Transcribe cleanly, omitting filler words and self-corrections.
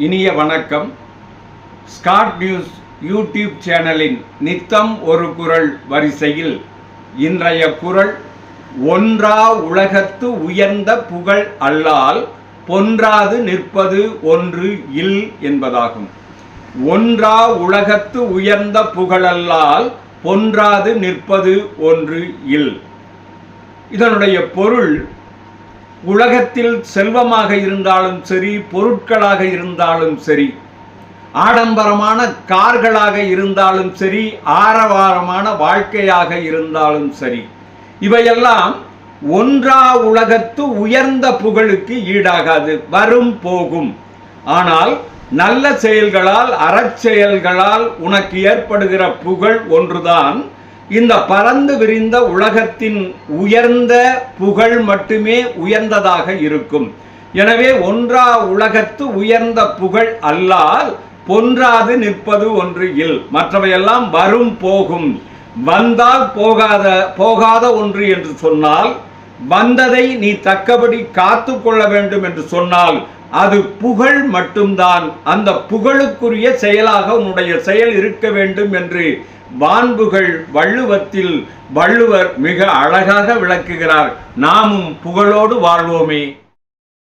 இனிய வணக்கம். Scott news YouTube சேனலின் நித்தம் ஒரு குரல் வரிசையில் இன்றைய குரல், ஒன்றா உலகத்து உயர்ந்த புகழ் அல்லால் பொன்றாது நிற்பது ஒன்று இல் என்பதாகும். ஒன்றா உலகத்து உயர்ந்த புகழல்லால் பொன்றாது நிற்பது ஒன்று இல். இதனுடைய பொருள், உலகத்தில் செல்வமாக இருந்தாலும் சரி, பொருட்களாக இருந்தாலும் சரி, ஆடம்பரமான கார்களாக இருந்தாலும் சரி, ஆரவாரமான வாழ்க்கையாக இருந்தாலும் சரி, இவையெல்லாம் ஒன்றா உலகத்து உயர்ந்த புகழுக்கு ஈடாகாது, வரும் போகும். ஆனால் நல்ல செயல்களால், அறச்செயல்களால் உனக்கு ஏற்படுகிற புகழ் ஒன்றுதான் இந்த பரந்து விரிந்த உலகத்தின் உயர்ந்த புகழ் மட்டுமே உயர்ந்ததாக இருக்கும். எனவே ஒன்றா உலகத்து உயர்ந்த புகழ் அல்லால் பொன்றாது நிற்பது ஒன்று இல். மற்றவையெல்லாம் வரும் போகும். வந்தால் போகாத ஒன்று என்று சொன்னால், வந்ததை நீ தக்கபடி காத்து கொள்ள வேண்டும் என்று சொன்னால், அது புகழ் மட்டும்தான். அந்த புகழுக்குரிய செயலாக உன்னுடைய செயல் இருக்க வேண்டும் என்று வான்புகழ் வள்ளுவத்தில் வள்ளுவர் மிக அழகாக விளக்குகிறார். நாமும் புகழோடு வாழ்வோமே.